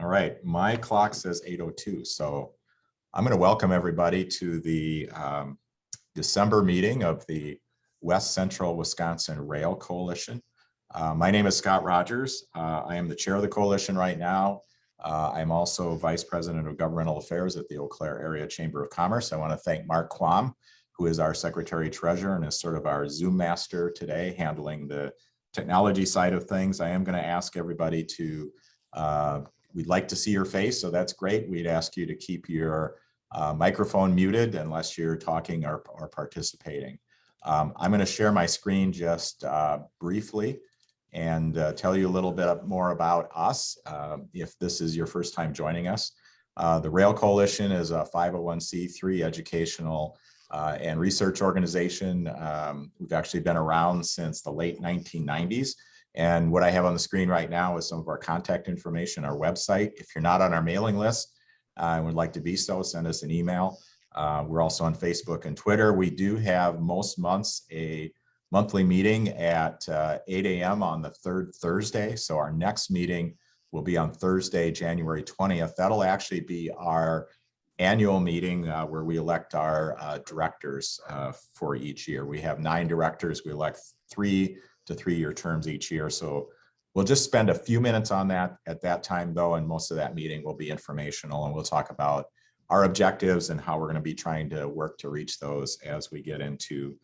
All right, my clock says 8:02, so I'm going to welcome everybody to the December meeting of the West Central Wisconsin Rail Coalition. My name is Scott Rogers. I am the chair of the coalition right now. I'm also vice president of governmental affairs at the Eau Claire Area Chamber of Commerce. I want to thank Mark Quam, who is our secretary treasurer and is sort of our Zoom master today, handling the technology side of things. I am going to ask everybody to we'd like to see your face, so that's great. We'd ask you to keep your microphone muted unless you're talking or participating. I'm going to share my screen just briefly and tell you a little bit more about us if this is your first time joining us. The Rail Coalition is a 501c3 educational and research organization. We've actually been around since the late 1990s. And what I have on the screen right now is some of our contact information, our website. If you're not on our mailing list and would like to be so, send us an email. We're also on Facebook and Twitter. We do have most months a monthly meeting at 8 a.m. on the third Thursday. So our next meeting will be on Thursday, January 20th. That'll actually be our annual meeting where we elect our directors for each year. We have 9 directors. We elect 3 to 3-year terms each year. So we'll just spend a few minutes on that at that time though, and most of that meeting will be informational, and we'll talk about our objectives and how we're going to be trying to work to reach those as we get into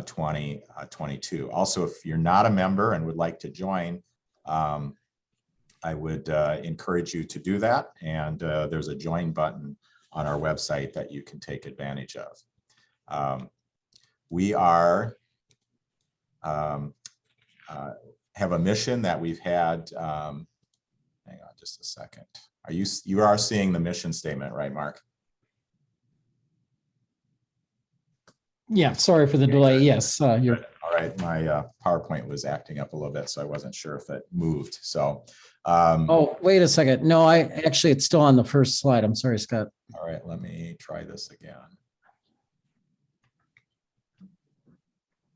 2022. Also, if you're not a member and would like to join, I would encourage you to do that, and there's a join button on our website that you can take advantage of. We are have a mission that we've had. Hang on just a second. You are seeing the mission statement, right, Mark? Yeah, sorry for the delay. Yes, you're all right. My PowerPoint was acting up a little bit, so I wasn't sure if it moved. So, oh, wait a second. No, actually it's still on the first slide. I'm sorry, Scott. All right, let me try this again.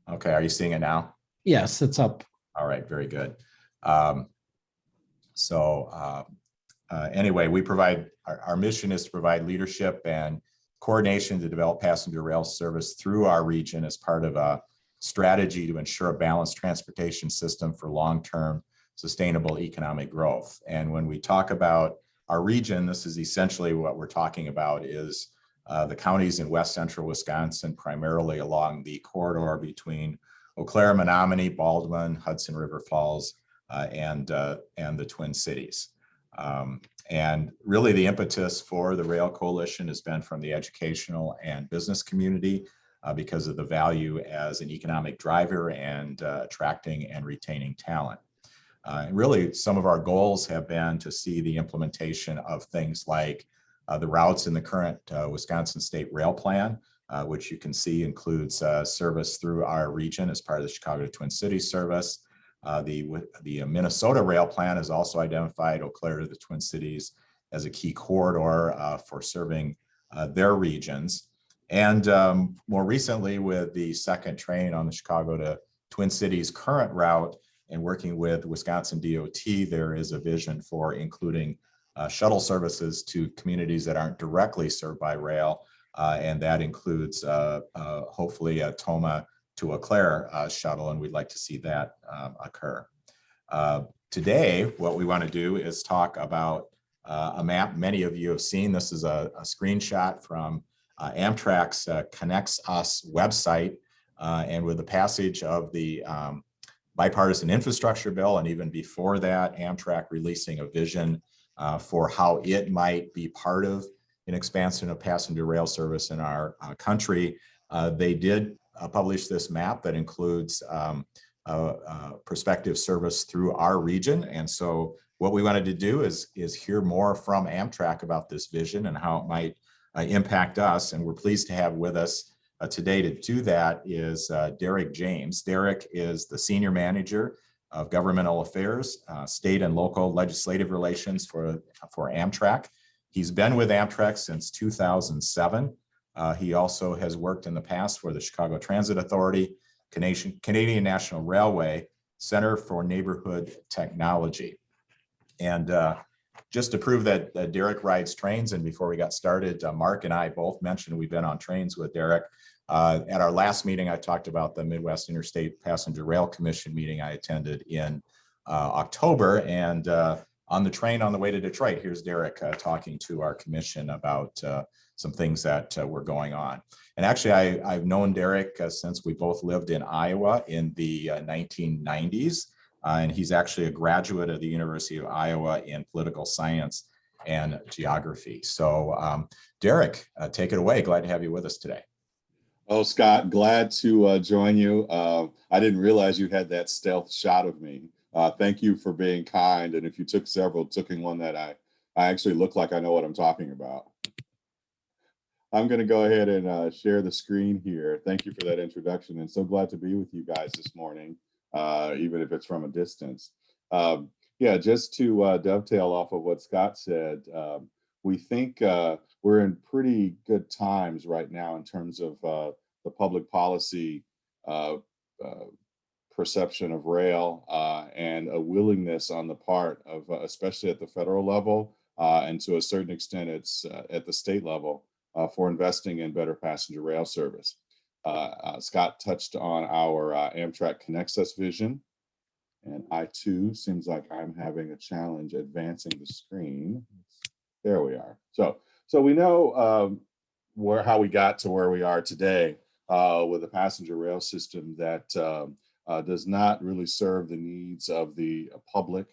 Okay, are you seeing it now? Yes, it's up. All right, very good. Anyway, we provide, our mission is to provide leadership and coordination to develop passenger rail service through our region as part of a strategy to ensure a balanced transportation system for long-term sustainable economic growth. And when we talk about our region, this is essentially what we're talking about is the counties in West Central Wisconsin, primarily along the corridor between Eau Claire, Menominee, Baldwin, Hudson River Falls, and the Twin Cities. And really the impetus for the Rail Coalition has been from the educational and business community because of the value as an economic driver and attracting and retaining talent. And really some of our goals have been to see the implementation of things like the routes in the current Wisconsin State Rail Plan, which you can see includes service through our region as part of the Chicago to Twin Cities service. The Minnesota Rail Plan has also identified Eau Claire to the Twin Cities as a key corridor for serving their regions. And more recently, with the second train on the Chicago to Twin Cities current route and working with Wisconsin DOT, there is a vision for including shuttle services to communities that aren't directly served by rail. And that includes hopefully a Toma to Eau Claire shuttle, and we'd like to see that occur. Today, what we want to do is talk about a map many of you have seen. This is a screenshot from Amtrak's Connects Us website, and with the passage of the bipartisan infrastructure bill, and even before that, Amtrak releasing a vision for how it might be part of an expansion of passenger rail service in our country. They did publish this map that includes prospective service through our region. And so what we wanted to do is hear more from Amtrak about this vision and how it might impact us. And we're pleased to have with us today to do that is Derrick James. Derrick is the Senior Manager of Governmental Affairs, State and Local Legislative Relations for Amtrak. He's been with Amtrak since 2007. He also has worked in the past for the Chicago Transit Authority, Canadian National Railway, Center for Neighborhood Technology. And just to prove that Derrick rides trains, and before we got started, Mark and I both mentioned we've been on trains with Derrick. At our last meeting, I talked about the Midwest Interstate Passenger Rail Commission meeting I attended in October, and on the train on the way to Detroit, here's Derrick talking to our commission about some things that were going on. And actually, I've known Derrick since we both lived in Iowa in the 1990s. And he's actually a graduate of the University of Iowa in political science and geography. So Derrick, take it away. Glad to have you with us today. Oh, Scott, glad to join you. I didn't realize you had that stealth shot of me. Thank you for being kind. And if you took several, taking one that I actually look like I know what I'm talking about. I'm going to go ahead and share the screen here. Thank you for that introduction, and so glad to be with you guys this morning, even if it's from a distance. Yeah, just to dovetail off of what Scott said, we think we're in pretty good times right now in terms of the public policy perception of rail and a willingness on the part of, especially at the federal level, and to a certain extent, it's at the state level, for investing in better passenger rail service. Scott touched on our Amtrak Connects Us vision, and I too seems like I'm having a challenge advancing the screen. There we are. So we know how we got to where we are today with a passenger rail system that does not really serve the needs of the public.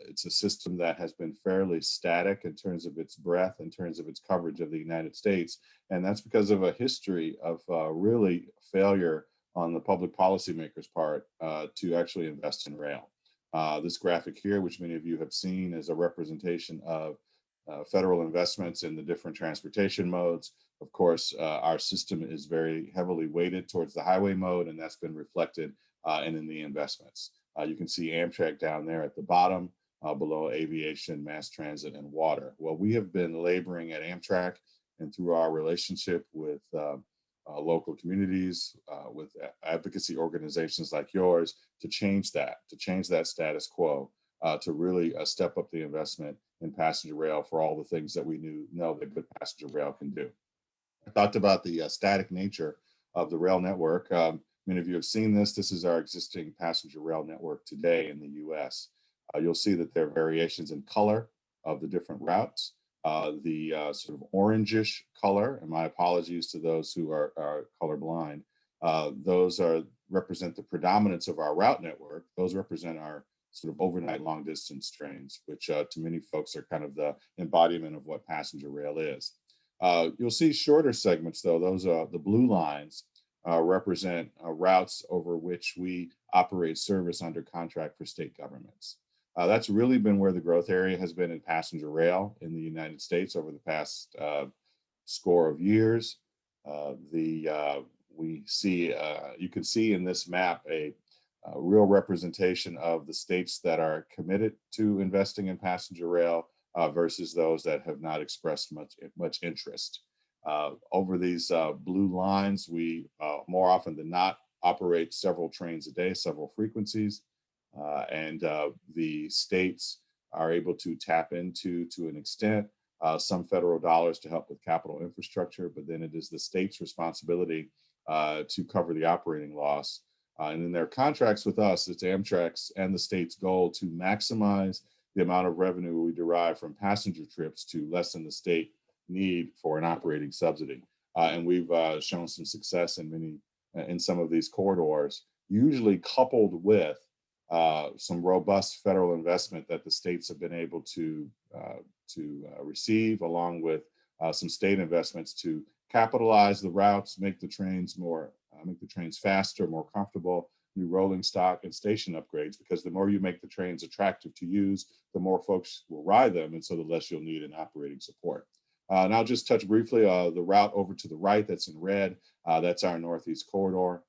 It's a system that has been fairly static in terms of its breadth, in terms of its coverage of the United States. And that's because of a history of really failure on the public policymakers' part to actually invest in rail. This graphic here, which many of you have seen, is a representation of federal investments in the different transportation modes. Of course, our system is very heavily weighted towards the highway mode, and that's been reflected in the investments. You can see Amtrak down there at the bottom, below aviation, mass transit, and water. Well, we have been laboring at Amtrak and through our relationship with local communities, with advocacy organizations like yours, to change that status quo, to really step up the investment in passenger rail for all the things that we know that good passenger rail can do. I talked about the static nature of the rail network. Many of you have seen this. This is our existing passenger rail network today in the US. You'll see that there are variations in color of the different routes. The sort of orangish color, and my apologies to those who are colorblind, those represent the predominance of our route network. Those represent our sort of overnight long distance trains, which to many folks are kind of the embodiment of what passenger rail is. You'll see shorter segments though. Those are the blue lines. Represent routes over which we operate service under contract for state governments. That's really been where the growth area has been in passenger rail in the United States over the past score of years. We see, you can see in this map a real representation of the states that are committed to investing in passenger rail versus those that have not expressed much interest. Over these blue lines, we more often than not operate several trains a day, several frequencies, and the states are able to tap into, to an extent, some federal dollars to help with capital infrastructure, but then it is the state's responsibility to cover the operating loss. And in their contracts with us, it's Amtrak's and the state's goal to maximize the amount of revenue we derive from passenger trips to lessen the state need for an operating subsidy. And we've shown some success in some of these corridors, usually coupled with some robust federal investment that the states have been able to receive, along with some state investments to capitalize the routes, make the trains faster, more comfortable, new rolling stock and station upgrades, because the more you make the trains attractive to use, the more folks will ride them, and so the less you'll need in operating support. And I'll just touch briefly the route over to the right that's in red. That's our Northeast corridor.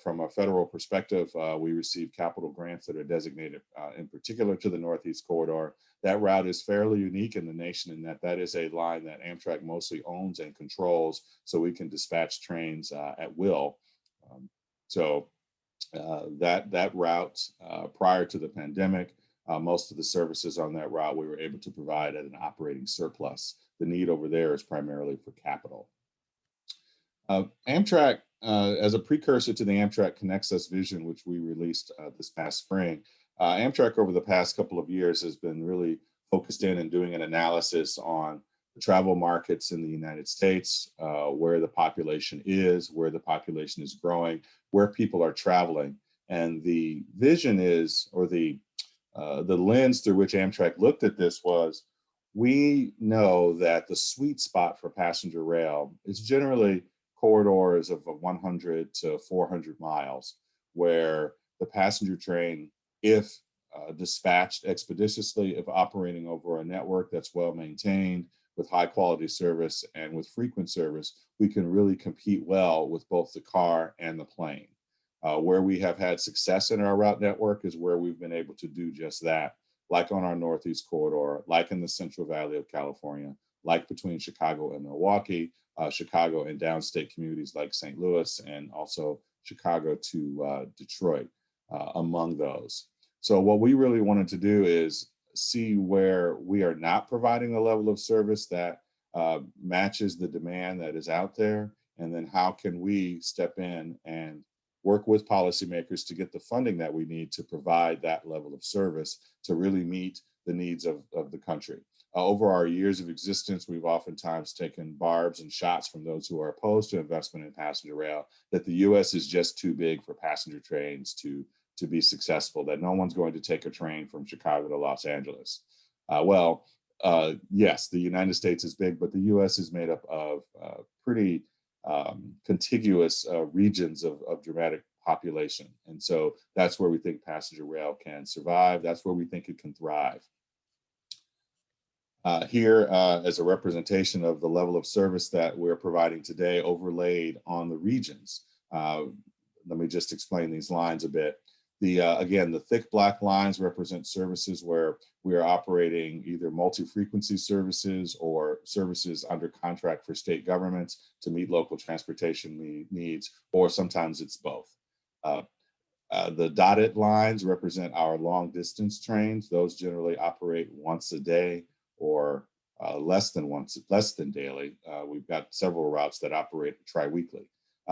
From a federal perspective, we receive capital grants that are designated in particular to the Northeast corridor. That route is fairly unique in the nation in that that is a line that Amtrak mostly owns and controls, so we can dispatch trains at will. That route prior to the pandemic most of the services on that route we were able to provide at an operating surplus. The need over there is primarily for capital. Amtrak, as a precursor to the Amtrak Connects Us vision, which we released this past spring, Amtrak over the past couple of years has been really focused in and doing an analysis on the travel markets in the United States, where the population is, where the population is growing, where people are traveling. And the vision is, or the lens through which Amtrak looked at this was, we know that the sweet spot for passenger rail is generally corridors of 100 to 400 miles, where the passenger train, if dispatched expeditiously, if operating over a network that's well maintained, with high quality service and with frequent service, we can really compete well with both the car and the plane. Where we have had success in our route network is where we've been able to do just that, like on our Northeast corridor, like in the Central Valley of California, like between Chicago and Milwaukee, Chicago and downstate communities like St. Louis, and also Chicago to Detroit, among those. So what we really wanted to do is see where we are not providing a level of service that matches the demand that is out there, and then how can we step in and work with policymakers to get the funding that we need to provide that level of service to really meet the needs of the country. Over our years of existence, we've oftentimes taken barbs and shots from those who are opposed to investment in passenger rail, that the US is just too big for passenger trains to be successful, that no one's going to take a train from Chicago to Los Angeles. Yes, the United States is big, but the US is made up of pretty contiguous regions of dramatic population. And so that's where we think passenger rail can survive. That's where we think it can thrive. Here, as a representation of the level of service that we're providing today overlaid on the regions. Let me just explain these lines a bit. Again, the thick black lines represent services where we are operating either multi-frequency services or services under contract for state governments to meet local transportation needs, or sometimes it's both. The dotted lines represent our long distance trains. Those generally operate once a day or less than daily. We've got several routes that operate tri-weekly.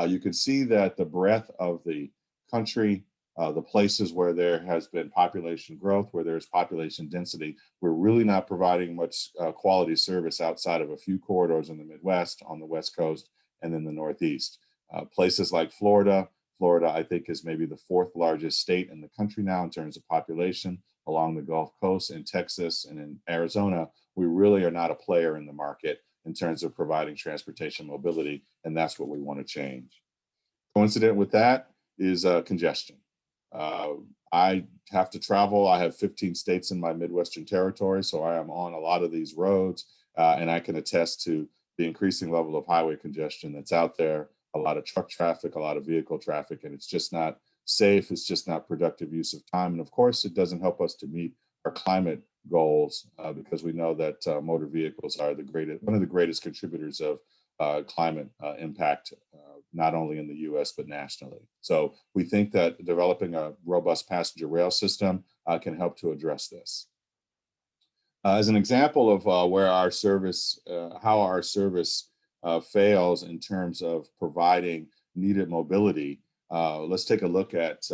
You can see that the breadth of the country, the places where there has been population growth, where there's population density, we're really not providing much quality service outside of a few corridors in the Midwest, on the West Coast, and then the Northeast. Places like Florida, I think, is maybe the fourth largest state in the country now in terms of population, along the Gulf Coast, in Texas and in Arizona. We really are not a player in the market in terms of providing transportation mobility, and that's what we want to change. Coincident with that is congestion. I have to travel. I have 15 states in my Midwestern territory, so I am on a lot of these roads, and I can attest to the increasing level of highway congestion that's out there, a lot of truck traffic, a lot of vehicle traffic, and it's just not safe. It's just not productive use of time. And of course, it doesn't help us to meet our climate goals because we know that motor vehicles are one of the greatest contributors of climate impact, not only in the US, but nationally. So we think that developing a robust passenger rail system can help to address this. As an example of where our service, how our service fails in terms of providing needed mobility, let's take a look at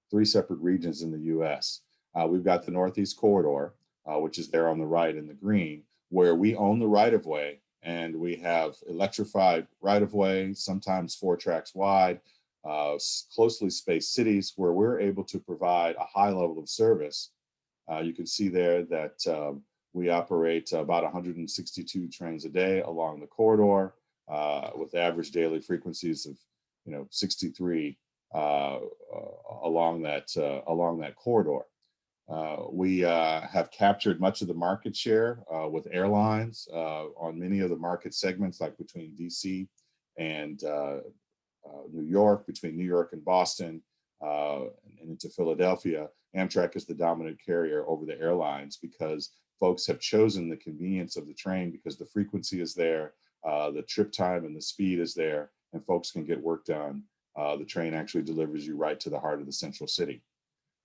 three separate regions in the US. We've got the Northeast corridor, which is there on the right in the green, where we own the right-of-way, and we have electrified right-of-way, sometimes 4 tracks wide, closely spaced cities where we're able to provide a high level of service. You can see there that we operate about 162 trains a day along the corridor, with average daily frequencies of 63 along that corridor. We have captured much of the market share with airlines on many of the market segments, like between DC and New York, between New York and Boston, and into Philadelphia. Amtrak is the dominant carrier over the airlines because folks have chosen the convenience of the train because the frequency is there, the trip time and the speed is there, and folks can get work done. The train actually delivers you right to the heart of the central city.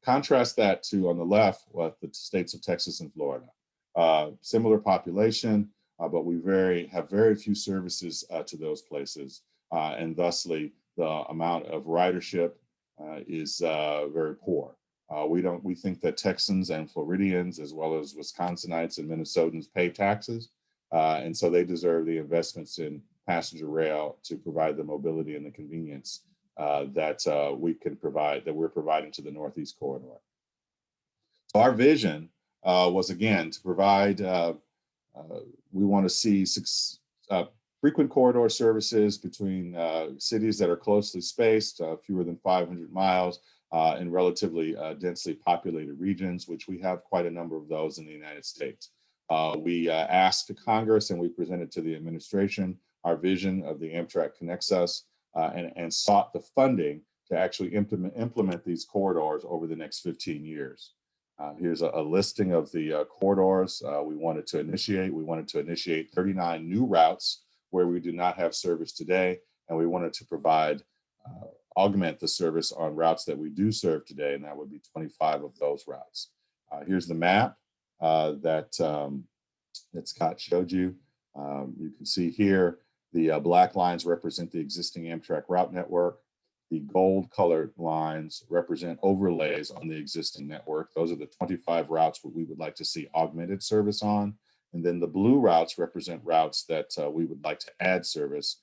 Contrast that to, on the left, what the states of Texas and Florida. Similar population, but we have very few services to those places, and thusly the amount of ridership is very poor. We think that Texans and Floridians, as well as Wisconsinites and Minnesotans, pay taxes, and so they deserve the investments in passenger rail to provide the mobility and the convenience that we can provide, that we're providing to the Northeast Corridor. So our vision was, again, to provide, we want to see frequent corridor services between cities that are closely spaced, fewer than 500 miles, in relatively densely populated regions, which we have quite a number of those in the United States. We asked Congress and we presented to the administration our vision of the Amtrak Connects Us, and sought the funding to actually implement these corridors over the next 15 years. Here's a listing of the corridors we wanted to initiate. We wanted to initiate 39 new routes where we do not have service today, and we wanted to provide, augment the service on routes that we do serve today, and that would be 25 of those routes. Here's the map that Scott showed you. You can see here the black lines represent the existing Amtrak route network. The gold colored lines represent overlays on the existing network. Those are the 25 routes where we would like to see augmented service on. And then the blue routes represent routes that we would like to add service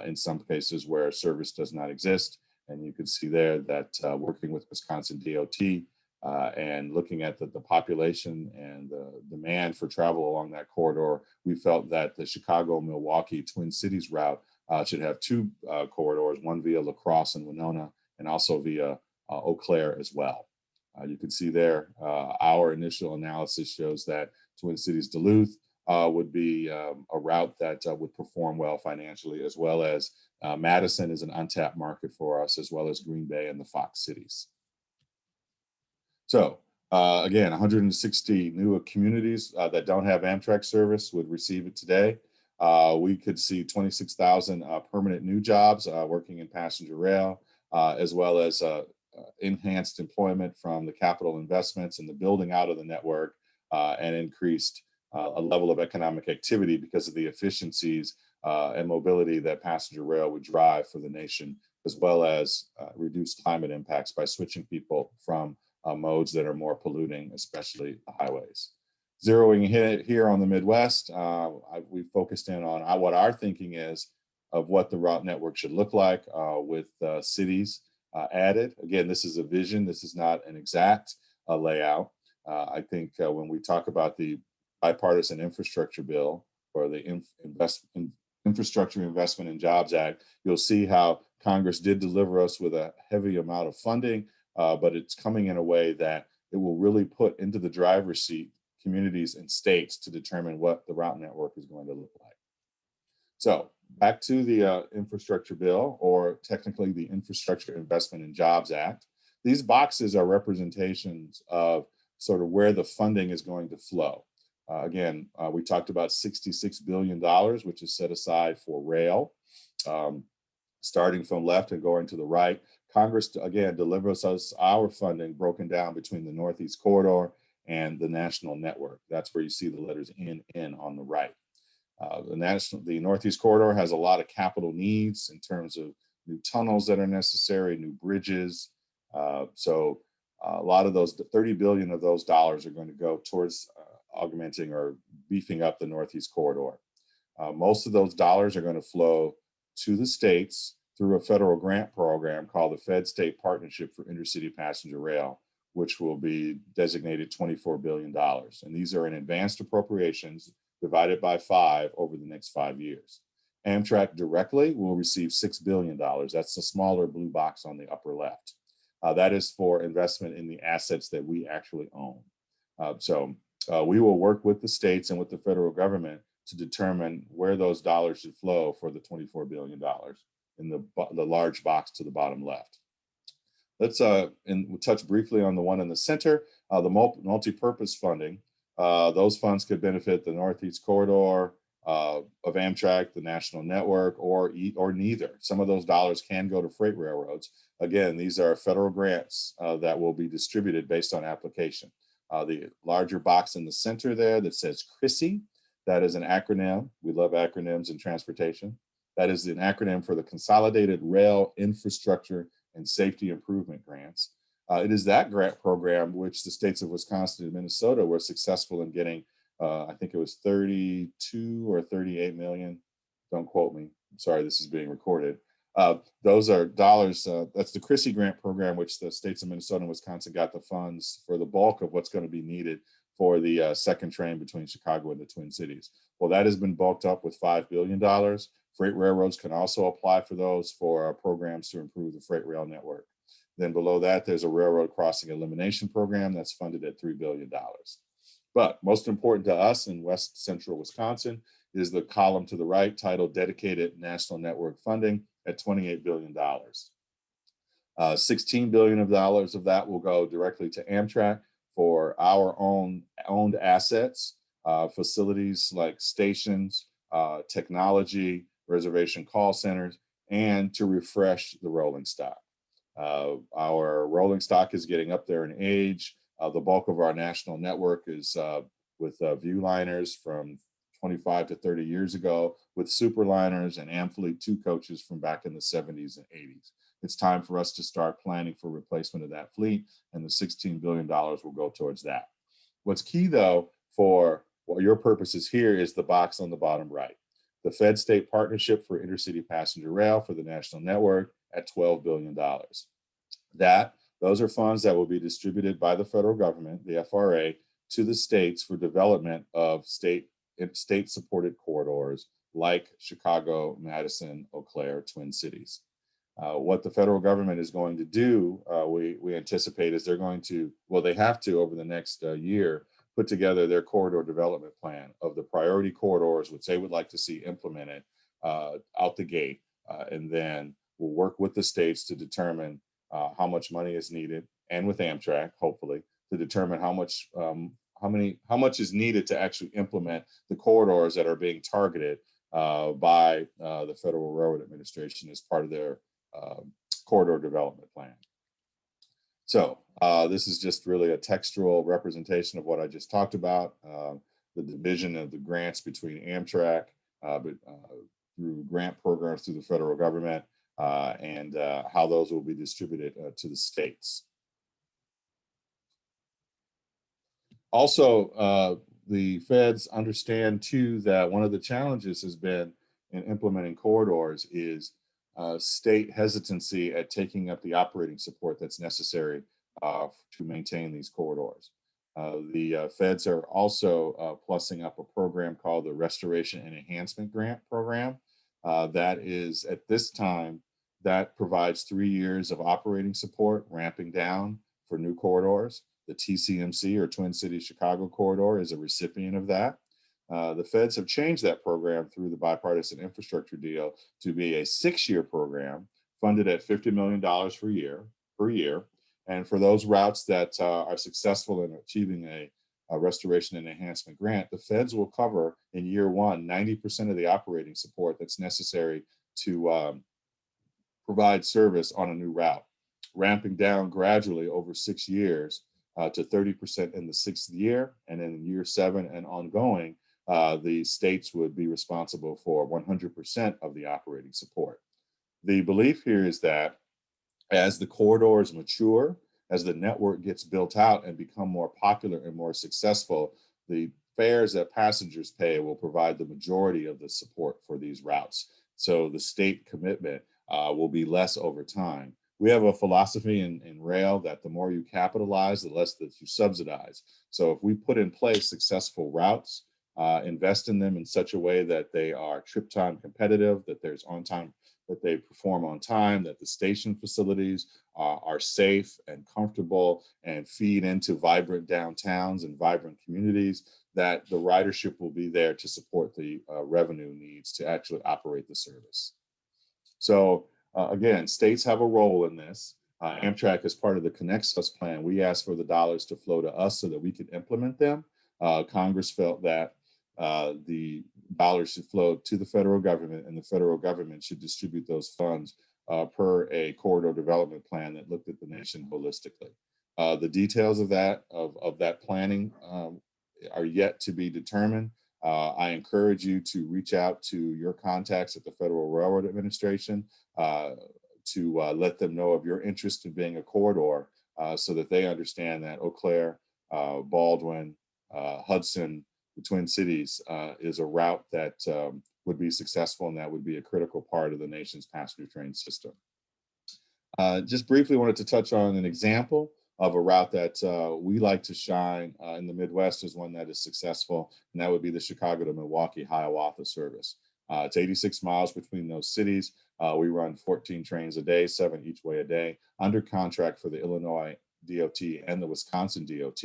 in some cases where service does not exist. And you can see there that working with Wisconsin DOT and looking at the population and the demand for travel along that corridor, we felt that the Chicago-Milwaukee Twin Cities route should have two corridors, one via La Crosse and Winona, and also via Eau Claire as well. You can see there, our initial analysis shows that Twin Cities Duluth would be a route that would perform well financially, as well as Madison is an untapped market for us, as well as Green Bay and the Fox cities. So again, 160 new communities that don't have Amtrak service would receive it today. We could see 26,000 permanent new jobs working in passenger rail, as well as enhanced employment from the capital investments and the building out of the network, and increased a level of economic activity because of the efficiencies and mobility that passenger rail would drive for the nation, as well as reduce climate impacts by switching people from modes that are more polluting, especially the highways. Zeroing here on the Midwest, we focused in on what our thinking is of what the route network should look like with cities added. Again, this is a vision. This is not an exact layout. I think when we talk about the bipartisan infrastructure bill or the Infrastructure Investment and Jobs Act, you'll see how Congress did deliver us with a heavy amount of funding, but it's coming in a way that it will really put into the driver's seat communities and states to determine what the route network is going to look like. So back to the infrastructure bill, or technically the Infrastructure Investment and Jobs Act. These boxes are representations of sort of where the funding is going to flow. Again, we talked about $66 billion, which is set aside for rail. Starting from left and going to the right, Congress, again, delivers us our funding broken down between the Northeast Corridor and the national network. That's where you see the letters N on the right. The Northeast Corridor has a lot of capital needs in terms of new tunnels that are necessary, new bridges. So a lot of those, 30 billion of those dollars are going to go towards augmenting or beefing up the Northeast Corridor. Most of those dollars are going to flow to the states through a federal grant program called the Fed State Partnership for Intercity Passenger Rail, which will be designated $24 billion. And these are in advanced appropriations divided by 5 over the next 5 years. Amtrak directly will receive $6 billion. That's the smaller blue box on the upper left. That is for investment in the assets that we actually own. So we will work with the states and with the federal government to determine where those dollars should flow for the $24 billion in the large box to the bottom left. Let's we'll touch briefly on the one in the center, the multi-purpose funding. Those funds could benefit the Northeast Corridor, of Amtrak, the national network, or neither. Some of those dollars can go to freight railroads. Again, these are federal grants that will be distributed based on application. The larger box in the center there that says CRISI, that is an acronym. We love acronyms in transportation. That is an acronym for the Consolidated Rail Infrastructure and Safety Improvement Grants. It is that grant program which the states of Wisconsin and Minnesota were successful in getting. I think it was 32 or 38 million. Don't quote me. I'm sorry, this is being recorded. Those are dollars. That's the CRISI grant program, which the states of Minnesota and Wisconsin got the funds for the bulk of what's going to be needed for the second train between Chicago and the Twin Cities. Well, that has been bulked up with $5 billion. Freight railroads can also apply for those for programs to improve the freight rail network. Then below that, there's a railroad crossing elimination program that's funded at $3 billion. But most important to us in West Central Wisconsin is the column to the right titled Dedicated National Network Funding at $28 billion. $16 billion of that will go directly to Amtrak for our owned assets, facilities like stations, technology, reservation call centers, and to refresh the rolling stock. Our rolling stock is getting up there in age. The bulk of our national network is with Viewliners from 25 to 30 years ago, with Superliners and Amfleet 2 coaches from back in the 70s and 80s. It's time for us to start planning for replacement of that fleet, and the $16 billion will go towards that. What's key, though, for your purposes here is the box on the bottom right. The Fed-State Partnership for Intercity Passenger Rail for the national network at $12 billion. Those are funds that will be distributed by the federal government, the FRA, to the states for development of state-supported corridors like Chicago, Madison, Eau Claire, Twin Cities. What the federal government is going to do, we anticipate, is they're going to, well, they have to over the next year, put together their corridor development plan of the priority corridors, which they would like to see implemented out the gate. And then we'll work with the states to determine how much money is needed, and with Amtrak, hopefully, to determine how much is needed to actually implement the corridors that are being targeted by the Federal Railroad Administration as part of their corridor development plan. So this is just really a textual representation of what I just talked about, the division of the grants between Amtrak through grant programs through the federal government, and how those will be distributed to the states. Also, the feds understand too that one of the challenges has been in implementing corridors is state hesitancy at taking up the operating support that's necessary to maintain these corridors. The feds are also plussing up a program called the Restoration and Enhancement Grant Program. That is, at this time, that provides 3 years of operating support, ramping down for new corridors. The TCMC, or Twin Cities Chicago Corridor, is a recipient of that. The feds have changed that program through the bipartisan infrastructure deal to be a 6-year program funded at $50 million per year. And for those routes that are successful in achieving a restoration and enhancement grant, the feds will cover in year one 90% of the operating support that's necessary to provide service on a new route, ramping down gradually over 6 years to 30% in the 6th year. And then in year 7 and ongoing, the states would be responsible for 100% of the operating support. The belief here is that as the corridors mature, as the network gets built out and become more popular and more successful, the fares that passengers pay will provide the majority of the support for these routes. So the state commitment will be less over time. We have a philosophy in rail that the more you capitalize, the less that you subsidize. So if we put in place successful routes, invest in them in such a way that they are trip time competitive, that there's on time, that they perform on time, that the station facilities are safe and comfortable and feed into vibrant downtowns and vibrant communities, that the ridership will be there to support the revenue needs to actually operate the service. So again, states have a role in this. Amtrak, as part of the Connects Us plan, we asked for the dollars to flow to us so that we could implement them. Congress felt that the dollars should flow to the federal government, and the federal government should distribute those funds per a corridor development plan that looked at the nation holistically. The details of that planning are yet to be determined. I encourage you to reach out to your contacts at the Federal Railroad Administration to let them know of your interest in being a corridor, so that they understand that Eau Claire, Baldwin, Hudson, the Twin Cities is a route that would be successful, and that would be a critical part of the nation's passenger train system. Just briefly wanted to touch on an example of a route that we like to shine in the Midwest as one that is successful, and that would be the Chicago to Milwaukee Hiawatha service. It's 86 miles between those cities. We run 14 trains a day, 7 each way a day, under contract for the Illinois DOT and the Wisconsin DOT.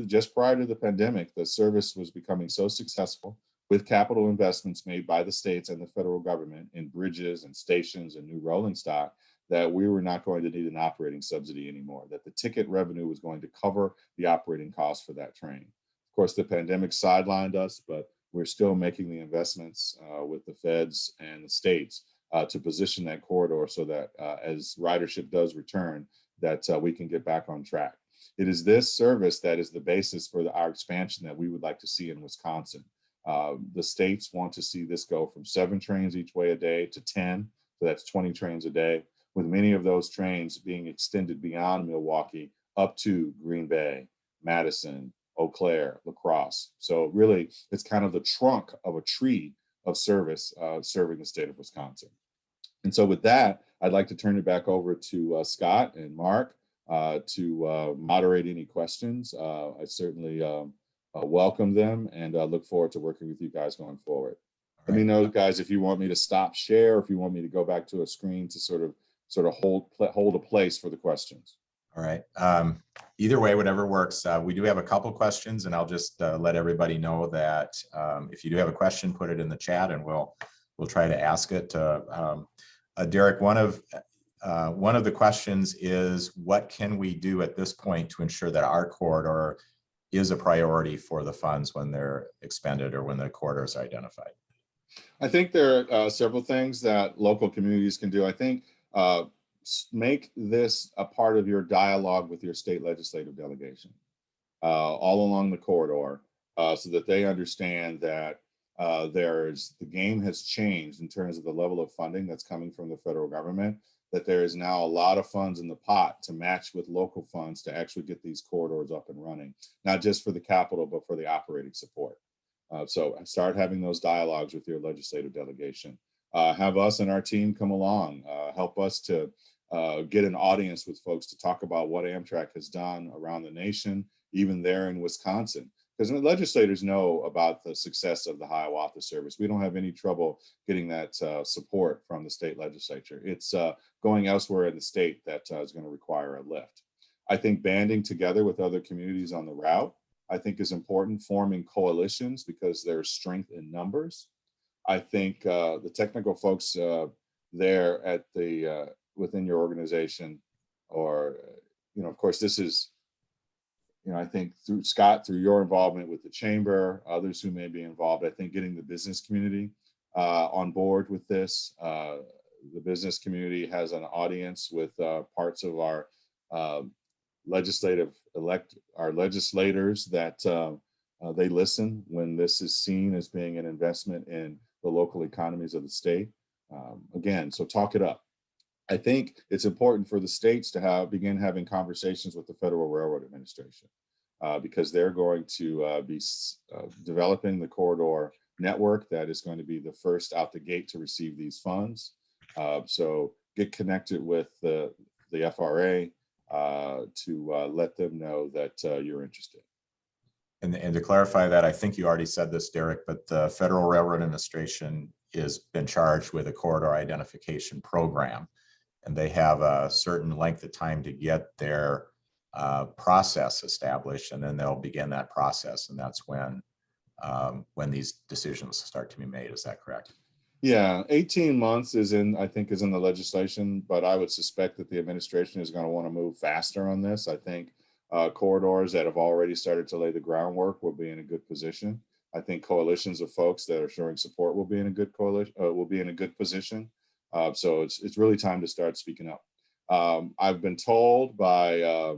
Just prior to the pandemic, the service was becoming so successful with capital investments made by the states and the federal government in bridges and stations and new rolling stock that we were not going to need an operating subsidy anymore, that the ticket revenue was going to cover the operating costs for that train. Of course, the pandemic sidelined us, but we're still making the investments with the feds and the states to position that corridor so that as ridership does return, that we can get back on track. It is this service that is the basis for our expansion that we would like to see in Wisconsin. The states want to see this go from 7 trains each way a day to 10, so that's 20 trains a day, with many of those trains being extended beyond Milwaukee up to Green Bay, Madison, Eau Claire, La Crosse. So really, it's kind of the trunk of a tree of service serving the state of Wisconsin. And so with that, I'd like to turn it back over to Scott and Mark to moderate any questions. I certainly welcome them and look forward to working with you guys going forward. Let me know, guys, if you want me to stop share, if you want me to go back to a screen to sort of hold a place for the questions. All right. Either way, whatever works. We do have a couple questions, and I'll just let everybody know that if you do have a question, put it in the chat, and we'll try to ask it. Derrick, one of the questions is, what can we do at this point to ensure that our corridor is a priority for the funds when they're expended or when the corridor is identified? I think there are several things that local communities can do. I think make this a part of your dialogue with your state legislative delegation all along the corridor, so that they understand that the game has changed in terms of the level of funding that's coming from the federal government, that there is now a lot of funds in the pot to match with local funds to actually get these corridors up and running, not just for the capital, but for the operating support. So start having those dialogues with your legislative delegation. Have us and our team come along, help us to get an audience with folks to talk about what Amtrak has done around the nation, even there in Wisconsin. Because legislators know about the success of the Hiawatha service. We don't have any trouble getting that support from the state legislature. It's going elsewhere in the state that is going to require a lift. I think banding together with other communities on the route, I think, is important. Forming coalitions because there's strength in numbers. I think the technical folks there at the within your organization, or of course, this is. I think through Scott, through your involvement with the chamber, others who may be involved, I think getting the business community on board with this. The business community has an audience with parts of our legislators that they listen when this is seen as being an investment in the local economies of the state. Again, so talk it up. I think it's important for the states to begin having conversations with the Federal Railroad Administration because they're going to be developing the corridor network that is going to be the first out the gate to receive these funds. So get connected with the FRA to let them know that you're interested. And to clarify that, I think you already said this, Derrick, but the Federal Railroad Administration has been charged with a corridor identification program. And they have a certain length of time to get their process established, and then they'll begin that process, and that's when these decisions start to be made. Is that correct? Yeah, 18 months I think is in the legislation, but I would suspect that the administration is going to want to move faster on this. I think corridors that have already started to lay the groundwork will be in a good position. I think coalitions of folks that are showing support will be in a good coalition, will be in a good position. So it's really time to start speaking up. I've been told by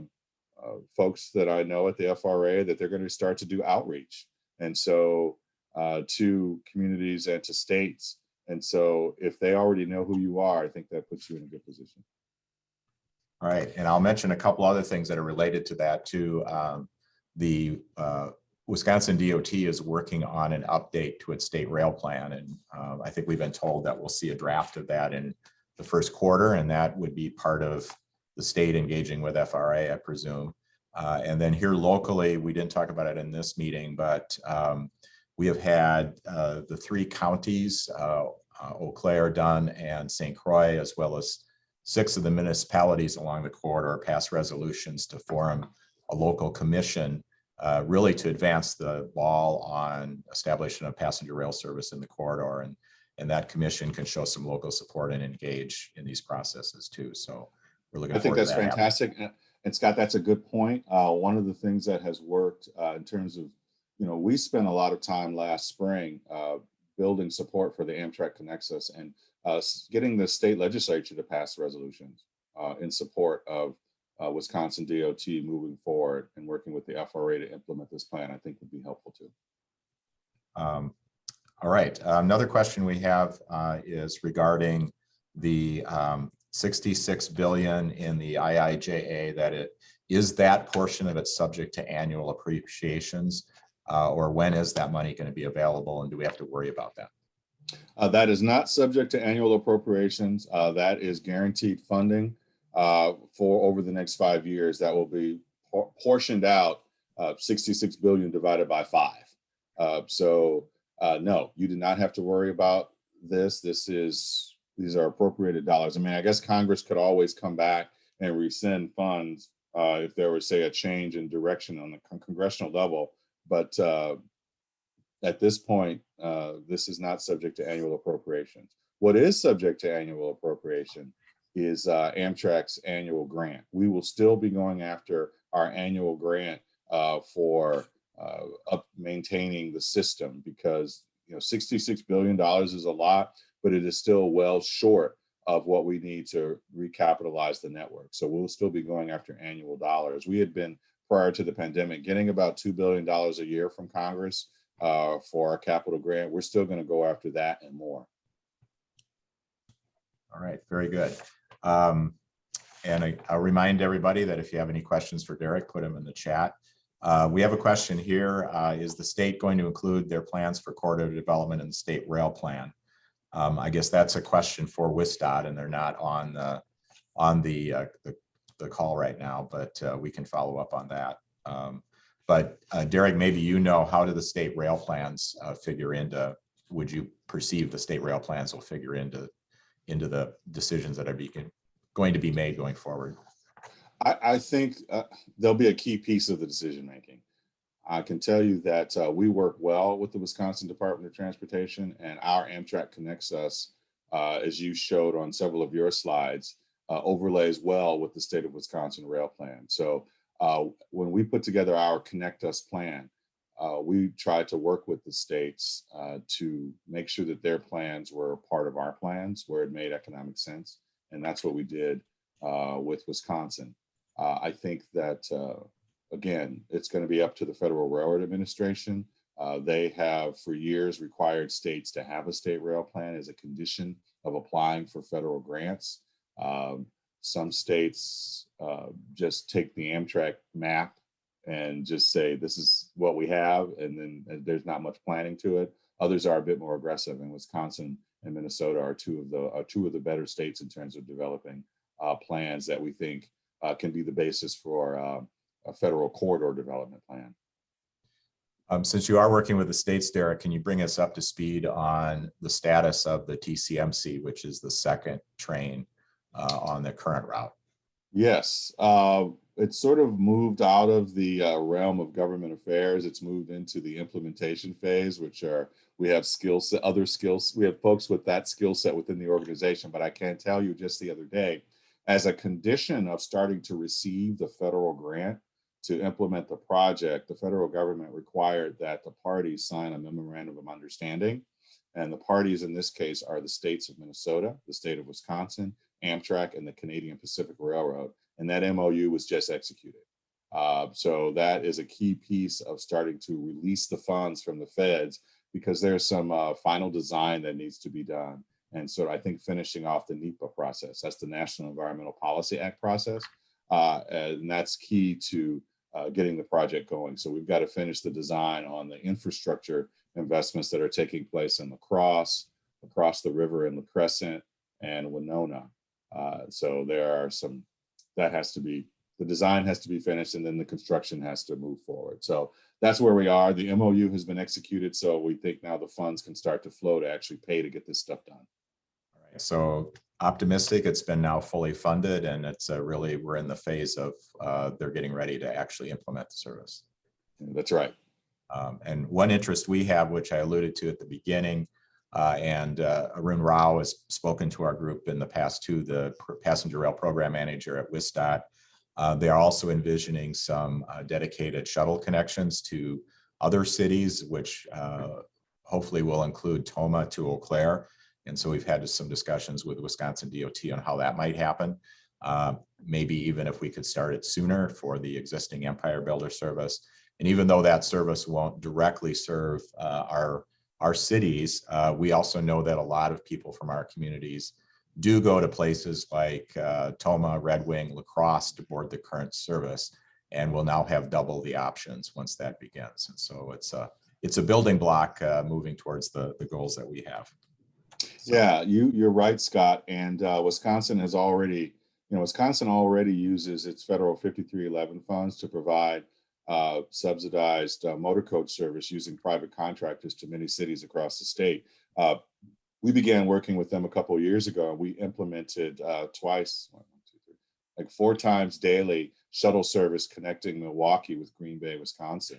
folks that I know at the FRA that they're going to start to do outreach, and so to communities and to states. And so if they already know who you are, I think that puts you in a good position. All right, and I'll mention a couple other things that are related to that too. The Wisconsin DOT is working on an update to its state rail plan, and I think we've been told that we'll see a draft of that in the first quarter, and that would be part of the state engaging with FRA, I presume. And then here locally, we didn't talk about it in this meeting, but we have had the three counties, Eau Claire, Dunn, and St. Croix, as well as 6 of the municipalities along the corridor pass resolutions to form a local commission, really to advance the ball on establishing a passenger rail service in the corridor. And that commission can show some local support and engage in these processes too. So we're looking forward to that. I think that's fantastic. And Scott, that's a good point. One of the things that has worked in terms of, we spent a lot of time last spring building support for the Amtrak Connects Us and getting the state legislature to pass resolutions in support of Wisconsin DOT moving forward and working with the FRA to implement this plan, I think would be helpful too. All right. Another question we have is regarding the $66 billion in the IIJA, is that portion of it subject to annual appropriations, or when is that money going to be available, and do we have to worry about that? That is not subject to annual appropriations. That is guaranteed funding for over the next 5 years. That will be portioned out, 66 billion divided by 5. So no, you do not have to worry about this. These are appropriated dollars. I mean, I guess Congress could always come back and rescind funds if there was, say, a change in direction on the congressional level. But at this point, this is not subject to annual appropriations. What is subject to annual appropriation is Amtrak's annual grant. We will still be going after our annual grant for maintaining the system, because $66 billion is a lot, but it is still well short of what we need to recapitalize the network. So we'll still be going after annual dollars. We had been, prior to the pandemic, getting about $2 billion a year from Congress for our capital grant. We're still going to go after that and more. All right, very good. And I'll remind everybody that if you have any questions for Derrick, put them in the chat. We have a question here. Is the state going to include their plans for corridor development in the state rail plan? I guess that's a question for WISDOT, and they're not on the call right now, but we can follow up on that. But Derrick, maybe how do the state rail plans figure into, would you perceive the state rail plans will figure into the decisions that are going to be made going forward? I think they'll be a key piece of the decision making. I can tell you that we work well with the Wisconsin Department of Transportation, and our Amtrak Connects Us, as you showed on several of your slides, overlays well with the state of Wisconsin rail plan. So when we put together our Connect Us plan, we tried to work with the states to make sure that their plans were part of our plans where it made economic sense. And that's what we did with Wisconsin. I think that, again, it's going to be up to the Federal Railroad Administration. They have for years required states to have a state rail plan as a condition of applying for federal grants. Some states just take the Amtrak map and just say, this is what we have, and then there's not much planning to it. Others are a bit more aggressive, and Wisconsin and Minnesota are two of the better states in terms of developing plans that we think can be the basis for a federal corridor development plan. Since you are working with the states, Derrick, can you bring us up to speed on the status of the TCMC, which is the second train on the current route? Yes, it's sort of moved out of the realm of government affairs. It's moved into the implementation phase, which we have other skills. We have folks with that skill set within the organization. But I can tell you, just the other day, as a condition of starting to receive the federal grant to implement the project, the federal government required that the parties sign a memorandum of understanding. And the parties in this case are the states of Minnesota, the state of Wisconsin, Amtrak, and the Canadian Pacific Railroad. And that MOU was just executed. So that is a key piece of starting to release the funds from the feds, because there's some final design that needs to be done. And so I think finishing off the NEPA process, that's the National Environmental Policy Act process. And that's key to getting the project going. So we've got to finish the design on the infrastructure investments that are taking place in La Crosse, across the river in La Crescent, and Winona. So there are some, that has to be, the design has to be finished, and then the construction has to move forward. So that's where we are. The MOU has been executed. So we think now the funds can start to flow to actually pay to get this stuff done. All right. So optimistic, it's been now fully funded, and it's really, we're in the phase of they're getting ready to actually implement the service. That's right. And one interest we have, which I alluded to at the beginning, and Arun Rao has spoken to our group in the past too, the passenger rail program manager at WISDOT. They are also envisioning some dedicated shuttle connections to other cities, which hopefully will include Toma to Eau Claire. And so we've had some discussions with Wisconsin DOT on how that might happen. Maybe even if we could start it sooner for the existing Empire Builder service. And even though that service won't directly serve our cities, we also know that a lot of people from our communities do go to places like Toma, Red Wing, La Crosse to board the current service, and will now have double the options once that begins. And so it's a building block moving towards the goals that we have. So. Yeah, you're right, Scott. And Wisconsin has already, Wisconsin already uses its federal 5311 funds to provide subsidized motor coach service using private contractors to many cities across the state. We began working with them a couple of years ago, and we implemented twice, 1, 2, 3, like 4 times daily shuttle service connecting Milwaukee with Green Bay, Wisconsin,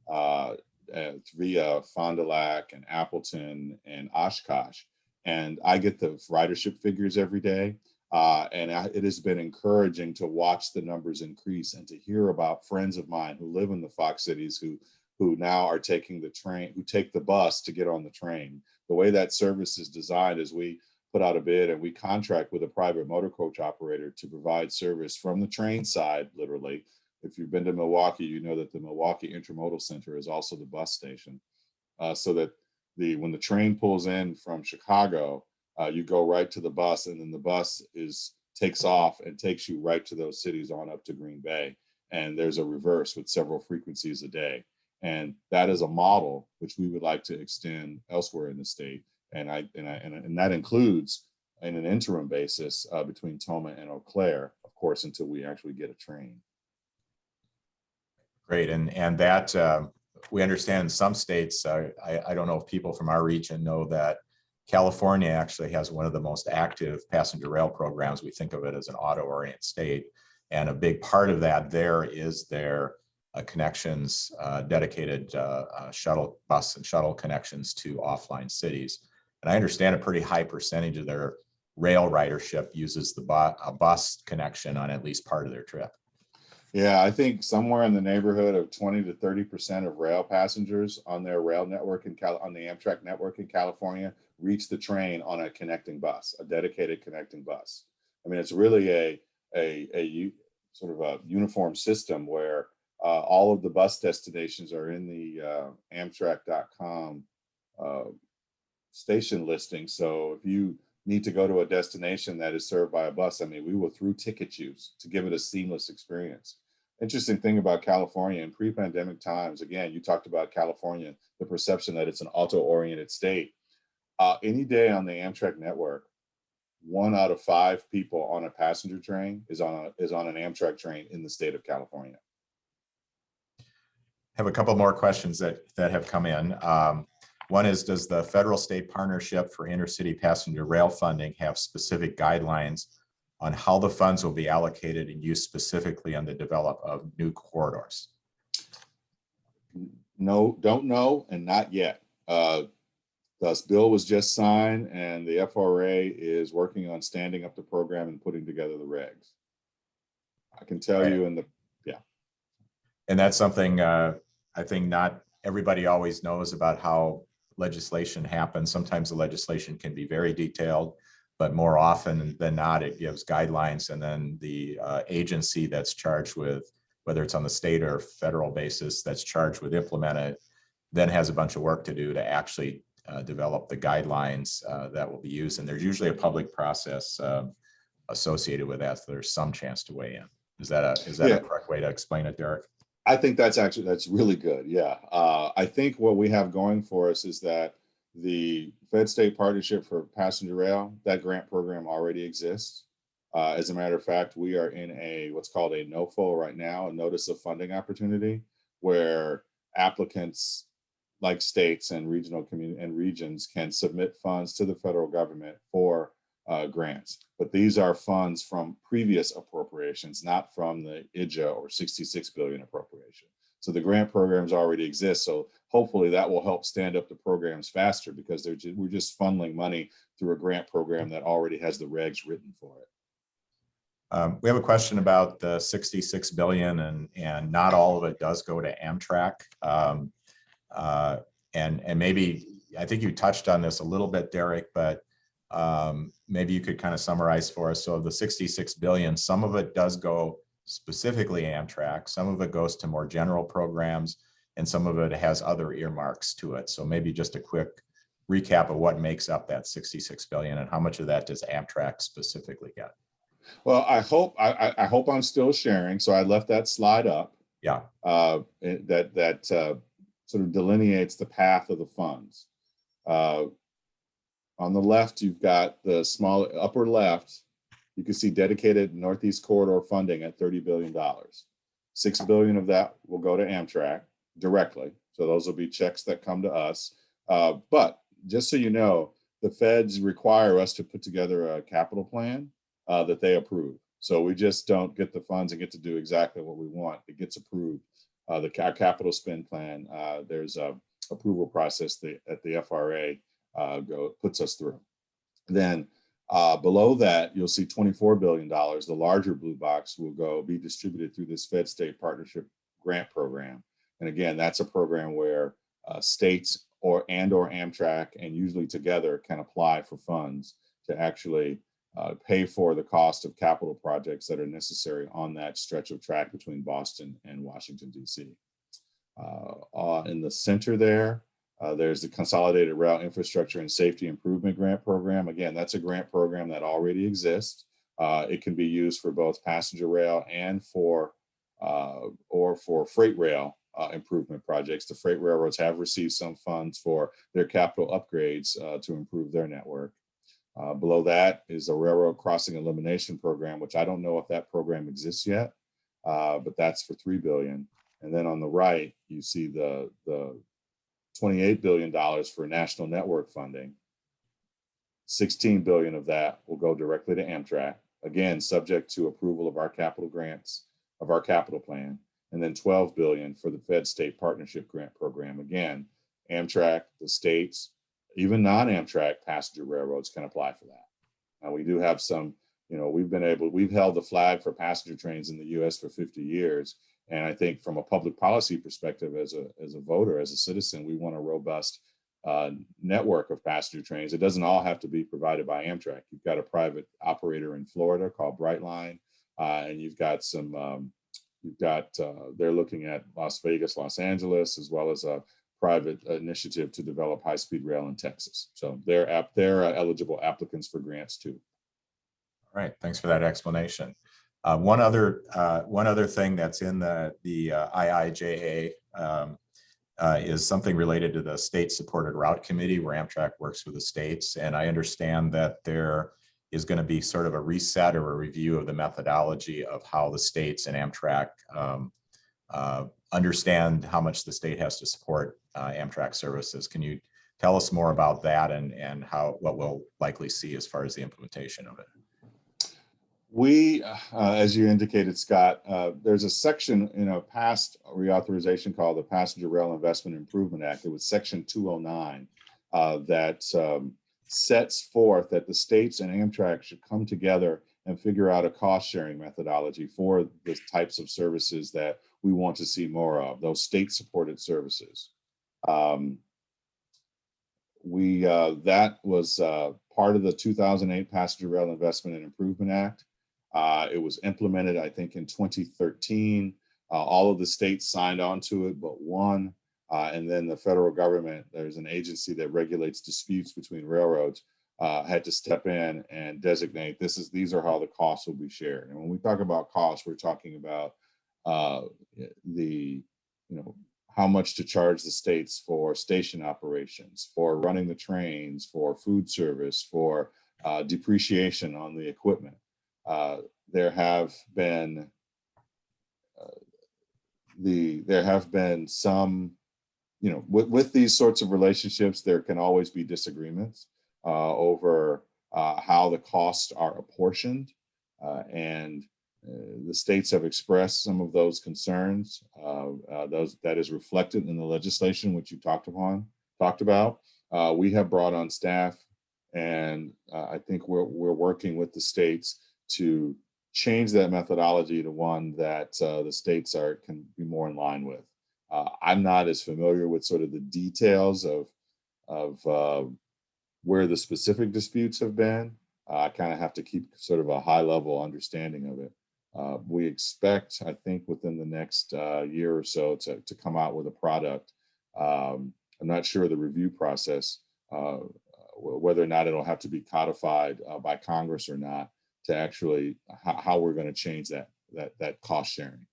via Fond du Lac and Appleton and Oshkosh. And I get the ridership figures every day. It has been encouraging to watch the numbers increase and to hear about friends of mine who live in the Fox cities who now are taking the train, who take the bus to get on the train. The way that service is designed is we put out a bid and we contract with a private motor coach operator to provide service from the train side, literally. If you've been to Milwaukee, you know that the Milwaukee Intermodal Center is also the bus station. So that when the train pulls in from Chicago, you go right to the bus, and then the bus takes off and takes you right to those cities on up to Green Bay. And there's a reverse with several frequencies a day. And that is a model which we would like to extend elsewhere in the state. And that includes in an interim basis between Toma and Eau Claire, of course, until we actually get a train. Great. And that we understand in some states, I don't know if people from our region know that California actually has one of the most active passenger rail programs. We think of it as an auto-oriented state. And a big part of that there is their connections, dedicated shuttle bus and shuttle connections to offline cities. And I understand a pretty high percentage of their rail ridership uses a bus connection on at least part of their trip. Yeah, I think somewhere in the neighborhood of 20 to 30% of rail passengers on their rail network on the Amtrak network in California reach the train on a connecting bus, a dedicated connecting bus. I mean, it's really a sort of a uniform system where all of the bus destinations are in the Amtrak.com station listing. So if you need to go to a destination that is served by a bus, I mean, we will through ticket you to give it a seamless experience. Interesting thing about California in pre-pandemic times, again, you talked about California, the perception that it's an auto-oriented state. Any day on the Amtrak network, 1 out of 5 people on a passenger train is on an Amtrak train in the state of California. Have a couple more questions that have come in. One is, does the federal state partnership for intercity passenger rail funding have specific guidelines on how the funds will be allocated and used specifically on the development of new corridors? No, don't know, and not yet. This bill was just signed, and the FRA is working on standing up the program and putting together the regs. I can tell you And that's something I think not everybody always knows about how legislation happens. Sometimes the legislation can be very detailed, but more often than not, it gives guidelines, and then the agency that's charged with, whether it's on the state or federal basis, that's charged with implementing it, then has a bunch of work to do to actually develop the guidelines that will be used. And there's usually a public process associated with that, so there's some chance to weigh in. Is that a correct way to explain it, Derrick? I think that's really good. Yeah. I think what we have going for us is that the Fed-State Partnership for Passenger Rail, that grant program already exists. As a matter of fact, we are in what's called a NOFO right now, a notice of funding opportunity, where applicants like states and regional community and regions can submit funds to the federal government for grants. But these are funds from previous appropriations, not from the IJA or 66 billion appropriation. So the grant programs already exist. So hopefully that will help stand up the programs faster, because we're just funneling money through a grant program that already has the regs written for it. We have a question about the 66 billion, and not all of it does go to Amtrak. And maybe, I think you touched on this a little bit, Derrick, but maybe you could kind of summarize for us. So the 66 billion, some of it does go specifically Amtrak, some of it goes to more general programs, and some of it has other earmarks to it. So maybe just a quick recap of what makes up that 66 billion and how much of that does Amtrak specifically get? Well, I hope I'm still sharing. So I left that slide up. Yeah. That sort of delineates the path of the funds. On the left, you've got the small upper left. You can see dedicated Northeast Corridor funding at $30 billion. $6 billion of that will go to Amtrak directly. So those will be checks that come to us. But just so you know, the feds require us to put together a capital plan that they approve. So we just don't get the funds and get to do exactly what we want. It gets approved. Our capital spend plan, there's a approval process at the FRA puts us through. Then below that, you'll see $24 billion. The larger blue box will be distributed through this Fed-State Partnership Grant Program. And again, that's a program where states or Amtrak, and usually together, can apply for funds to actually pay for the cost of capital projects that are necessary on that stretch of track between Boston and Washington, D.C. In the center there, there's the Consolidated Rail Infrastructure and Safety Improvement Grant Program. Again, that's a grant program that already exists. It can be used for both passenger rail and for freight rail improvement projects. The freight railroads have received some funds for their capital upgrades to improve their network. Below that is a railroad crossing elimination program, which I don't know if that program exists yet, but that's for $3 billion. And then on the right, you see the $28 billion for national network funding. $16 billion of that will go directly to Amtrak, again, subject to approval of our capital grants, of our capital plan. And then $12 billion for the Fed-State Partnership Grant Program. Again, Amtrak, the states, even non-Amtrak passenger railroads can apply for that. Now, we do have some, we've held the flag for passenger trains in the US for 50 years. And I think from a public policy perspective, as a voter, as a citizen, we want a robust network of passenger trains. It doesn't all have to be provided by Amtrak. You've got a private operator in Florida called Brightline, and you've got they're looking at Las Vegas, Los Angeles, as well as a private initiative to develop high-speed rail in Texas. So they're eligible applicants for grants too. All right, thanks for that explanation. One other thing that's in the IIJA is something related to the state-supported route committee, where Amtrak works with the states. And I understand that there is going to be sort of a reset or a review of the methodology of how the states and Amtrak understand how much the state has to support Amtrak services. Can you tell us more about that and what we'll likely see as far as the implementation of it? We, as you indicated, Scott, there's a section in a past reauthorization called the Passenger Rail Investment Improvement Act. It was Section 209 that sets forth that the states and Amtrak should come together and figure out a cost-sharing methodology for the types of services that we want to see more of, those state-supported services. That was part of the 2008 Passenger Rail Investment and Improvement Act. It was implemented, I think, in 2013. All of the states signed on to it, but one. And then the federal government, there's an agency that regulates disputes between railroads, had to step in and designate these are how the costs will be shared. And when we talk about costs, we're talking about how much to charge the states for station operations, for running the trains, for food service, for depreciation on the equipment. There have been some, with these sorts of relationships, there can always be disagreements over how the costs are apportioned, and the states have expressed some of those concerns. That is reflected in the legislation which you talked about. We have brought on staff, and I think we're working with the states to change that methodology to one that the states can be more in line with. I'm not as familiar with sort of the details of where the specific disputes have been. I kind of have to keep sort of a high level understanding of it. We expect, I think, within the next year or so to come out with a product. I'm not sure the review process, whether or not it'll have to be codified by Congress or not, to actually how we're going to change that cost sharing.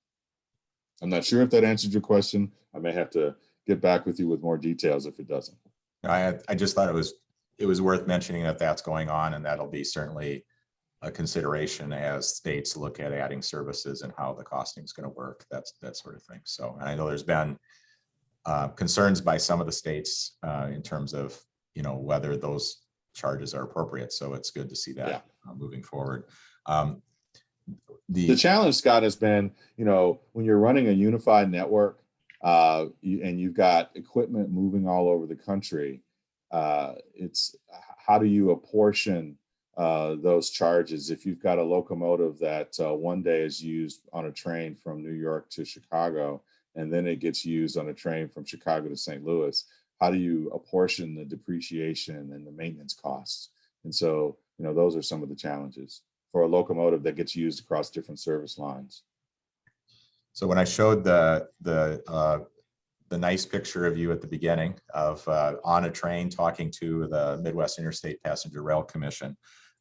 I'm not sure if that answered your question. I may have to get back with you with more details if it doesn't. I just thought it was worth mentioning that that's going on, and that'll be certainly a consideration as states look at adding services and how the costing is going to work, that sort of thing. So, and I know there's been concerns by some of the states in terms of, whether those charges are appropriate. So it's good to see that moving forward. The challenge, Scott, has been, when you're running a unified network and you've got equipment moving all over the country, it's how do you apportion those charges? If you've got a locomotive that one day is used on a train from New York to Chicago, and then it gets used on a train from Chicago to St. Louis, how do you apportion the depreciation and the maintenance costs? And so, those are some of the challenges for a locomotive that gets used across different service lines. So when I showed the nice picture of you at the beginning of on a train talking to the Midwest Interstate Passenger Rail Commission,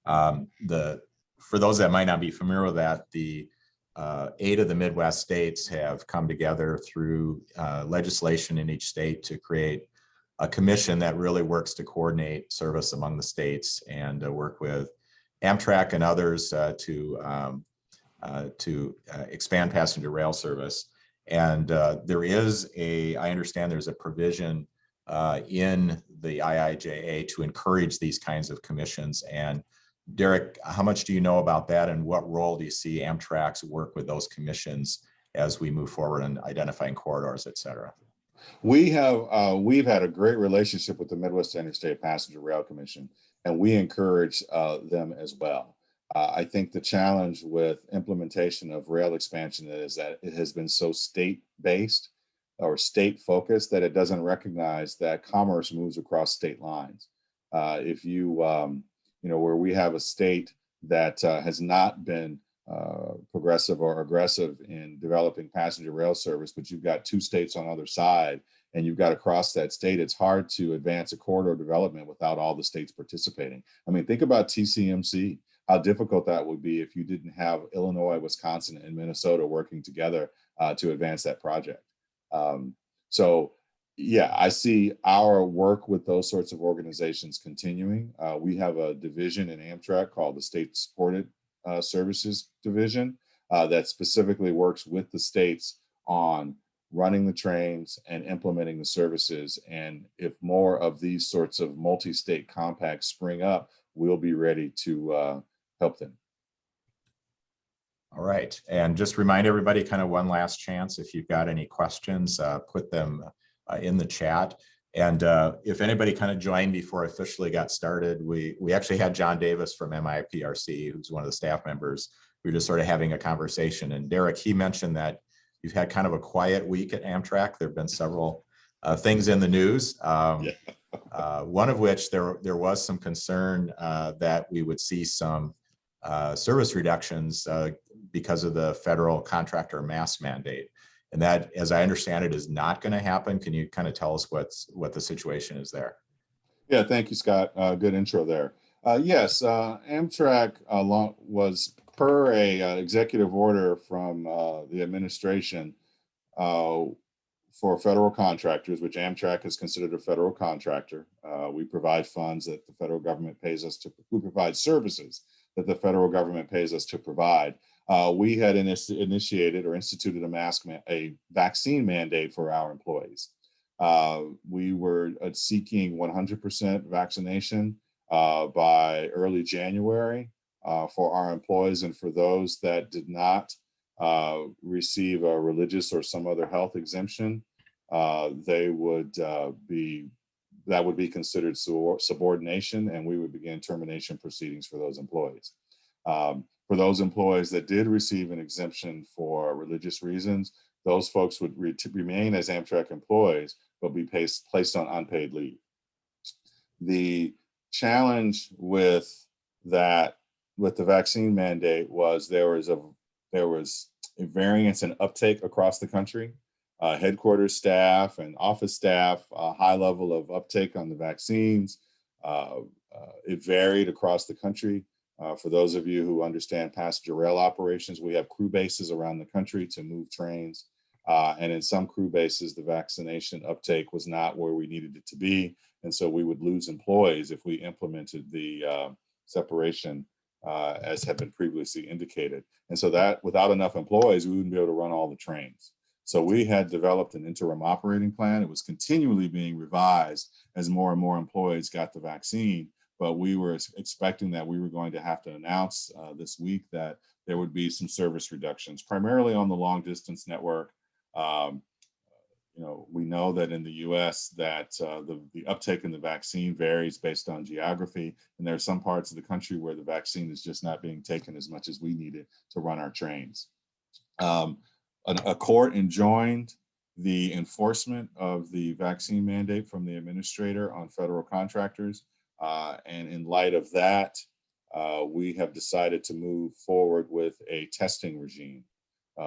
for those that might not be familiar with that, the 8 of the Midwest states have come together through legislation in each state to create a commission that really works to coordinate service among the states and work with Amtrak and others to expand passenger rail service. And I understand there's a provision in the IIJA to encourage these kinds of commissions. And Derrick, how much do you know about that, and what role do you see Amtrak's work with those commissions as we move forward in identifying corridors, et cetera? We've had a great relationship with the Midwest Interstate Passenger Rail Commission, and we encourage them as well. I think the challenge with implementation of rail expansion is that it has been so state-based or state-focused that it doesn't recognize that commerce moves across state lines. If you, where we have a state that has not been progressive or aggressive in developing passenger rail service, but you've got 2 states on the other side, and you've got to cross that state, it's hard to advance a corridor development without all the states participating. I mean, think about TCMC, how difficult that would be if you didn't have Illinois, Wisconsin, and Minnesota working together to advance that project. So yeah, I see our work with those sorts of organizations continuing. We have a division in Amtrak called the State Supported Services Division that specifically works with the states on running the trains and implementing the services. And if more of these sorts of multi-state compacts spring up, we'll be ready to help them. All right. And just remind everybody, kind of one last chance, if you've got any questions, put them in the chat. And if anybody kind of joined before I officially got started, we actually had John Davis from MIPRC, who's one of the staff members. We were just sort of having a conversation. And Derrick, he mentioned that you've had kind of a quiet week at Amtrak. There have been several things in the news. One of which there was some concern that we would see some service reductions because of the federal contractor mask mandate. And that, as I understand it, is not going to happen. Can you kind of tell us what the situation is there? Yeah, thank you, Scott. Good intro there. Yes, Amtrak was per a executive order from the administration for federal contractors, which Amtrak is considered a federal contractor. We provide funds that the federal government pays us to. We provide services that the federal government pays us to provide. We had initiated or instituted a vaccine mandate for our employees. We were seeking 100% vaccination by early January for our employees, and for those that did not receive a religious or some other health exemption, that would be considered subordination, and we would begin termination proceedings for those employees. For those employees that did receive an exemption for religious reasons, those folks would remain as Amtrak employees, but be placed on unpaid leave. The challenge with the vaccine mandate was there was a variance in uptake across the country. Headquarters staff and office staff, high level of uptake on the vaccines. It varied across the country. For those of you who understand passenger rail operations, we have crew bases around the country to move trains. And in some crew bases, the vaccination uptake was not where we needed it to be. And so we would lose employees if we implemented the separation as had been previously indicated. And so that without enough employees, we wouldn't be able to run all the trains. So we had developed an interim operating plan. It was continually being revised as more and more employees got the vaccine. But we were expecting that we were going to have to announce this week that there would be some service reductions, primarily on the long distance network. We know that in the U.S. that the uptake in the vaccine varies based on geography, and there are some parts of the country where the vaccine is just not being taken as much as we need it to run our trains. A court enjoined the enforcement of the vaccine mandate from the administrator on federal contractors. And in light of that, we have decided to move forward with a testing regime.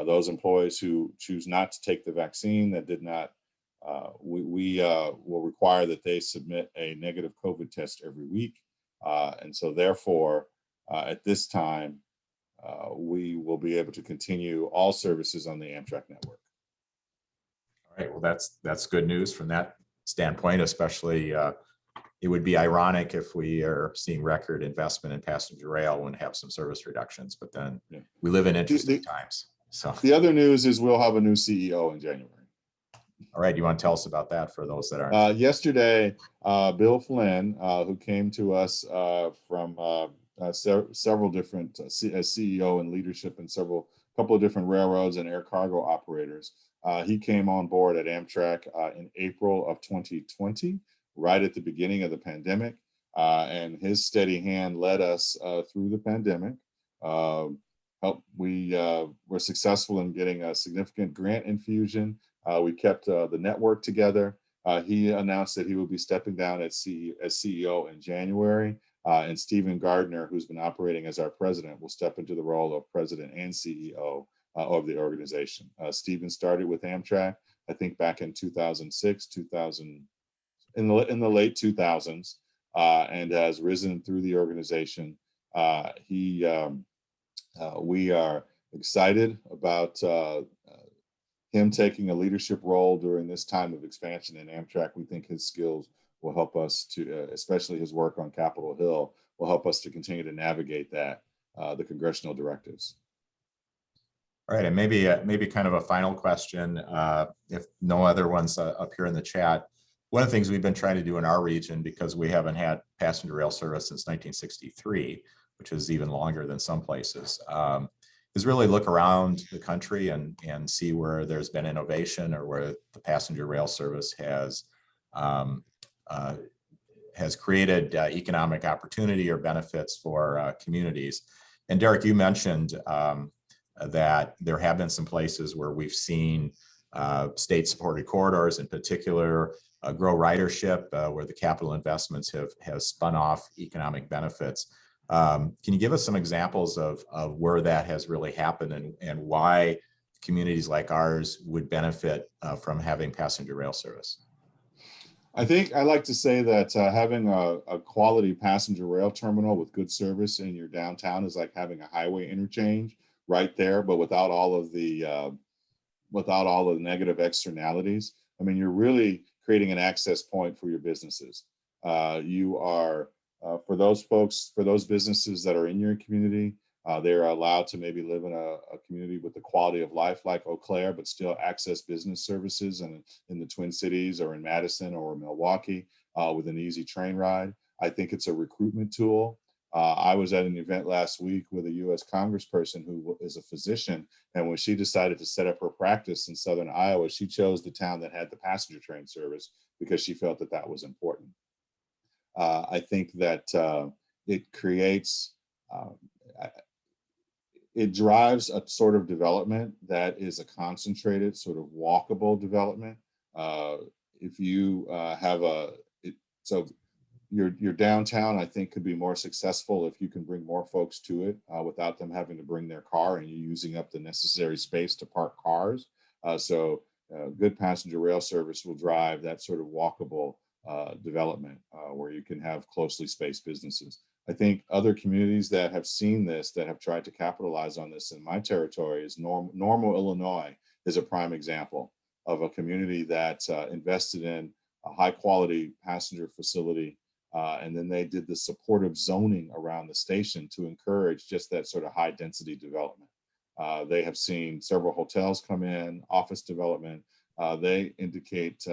Those employees who choose not to take the vaccine that did not, we will require that they submit a negative COVID test every week. And so therefore, at this time, we will be able to continue all services on the Amtrak network. All right, well, that's good news from that standpoint, especially it would be ironic if we are seeing record investment in passenger rail and have some service reductions, but then we live in interesting times. So the other news is we'll have a new CEO in January. All right, you want to tell us about that for those that aren't? Yesterday, Bill Flynn, who came to us from several different as CEO and leadership in couple of different railroads and air cargo operators. He came on board at Amtrak in April of 2020, right at the beginning of the pandemic, and his steady hand led us through the pandemic. We were successful in getting a significant grant infusion. We kept the network together. He announced that he will be stepping down as CEO in January. And Stephen Gardner, who's been operating as our president, will step into the role of president and CEO of the organization. Stephen started with Amtrak, I think back in 2006, in the late 2000s, and has risen through the organization. We are excited about him taking a leadership role during this time of expansion in Amtrak. We think his skills will help us to, especially his work on Capitol Hill, will help us to continue to navigate that, the congressional directives. All right, and maybe kind of a final question, if no other ones up here in the chat. One of the things we've been trying to do in our region, because we haven't had passenger rail service since 1963, which is even longer than some places, is really look around the country and see where there's been innovation or where the passenger rail service has created economic opportunity or benefits for communities. And Derrick, you mentioned that there have been some places where we've seen state-supported corridors in particular grow ridership, where the capital investments have spun off economic benefits. Can you give us some examples of where that has really happened and why communities like ours would benefit from having passenger rail service? I think I like to say that having a quality passenger rail terminal with good service in your downtown is like having a highway interchange right there, but without all of the negative externalities. I mean, you're really creating an access point for your businesses. You are for those folks, for those businesses that are in your community, they're allowed to maybe live in a community with the quality of life like Eau Claire, but still access business services in the Twin Cities or in Madison or Milwaukee with an easy train ride. I think it's a recruitment tool. I was at an event last week with a U.S. Congressperson who is a physician, and when she decided to set up her practice in Southern Iowa, she chose the town that had the passenger train service because she felt that that was important. I think that it creates, it drives a sort of development that is a concentrated sort of walkable development. If you have your downtown, I think, could be more successful if you can bring more folks to it without them having to bring their car and you using up the necessary space to park cars. Good passenger rail service will drive that sort of walkable development where you can have closely spaced businesses. I think other communities that have seen this, that have tried to capitalize on this in my territory is Normal, Illinois is a prime example of a community that invested in a high quality passenger facility. And then they did the supportive zoning around the station to encourage just that sort of high density development. They have seen several hotels come in, office development. They indicate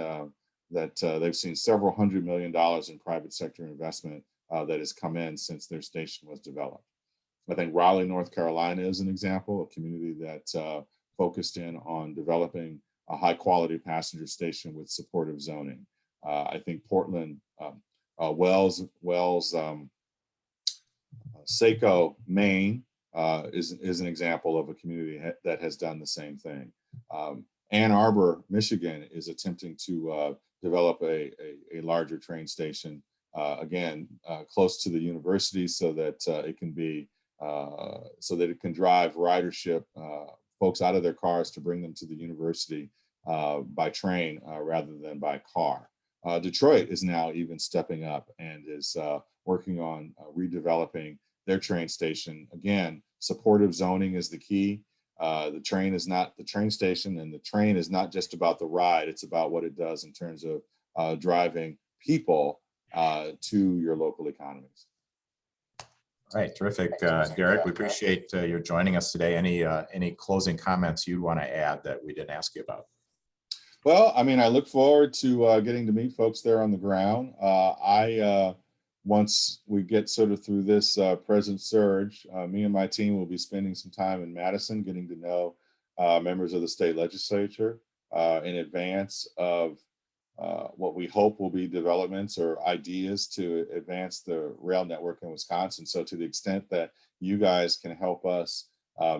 that they've seen several $100 million in private sector investment that has come in since their station was developed. I think Raleigh, North Carolina is an example, a community that focused in on developing a high quality passenger station with supportive zoning. I think Portland, Wells, Saco, Maine is an example of a community that has done the same thing. Ann Arbor, Michigan is attempting to develop a larger train station, again, close to the university so that it can be, so that it can drive ridership, folks out of their cars to bring them to the university by train rather than by car. Detroit is now even stepping up and is working on redeveloping their train station. Again, supportive zoning is the key. The train is not the train station, and the train is not just about the ride. It's about what it does in terms of driving people to your local economies. All right, terrific, Derrick. We appreciate your joining us today. Any closing comments you want to add that we didn't ask you about? Well, I mean, I look forward to getting to meet folks there on the ground. Once we get sort of through this present surge, me and my team will be spending some time in Madison, getting to know members of the state legislature in advance of what we hope will be developments or ideas to advance the rail network in Wisconsin. So to the extent that you guys can help us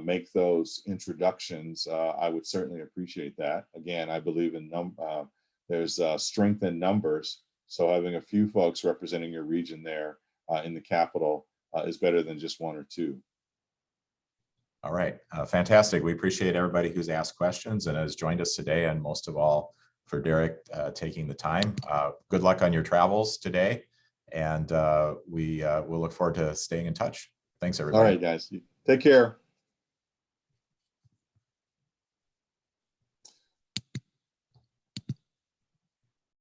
make those introductions, I would certainly appreciate that. Again, I believe in there's strength in numbers. So having a few folks representing your region there in the capital is better than just one or two. All right, fantastic. We appreciate everybody who's asked questions and has joined us today, and most of all for Derrick taking the time. Good luck on your travels today, and we'll look forward to staying in touch. Thanks, everybody. All right, guys. Take care.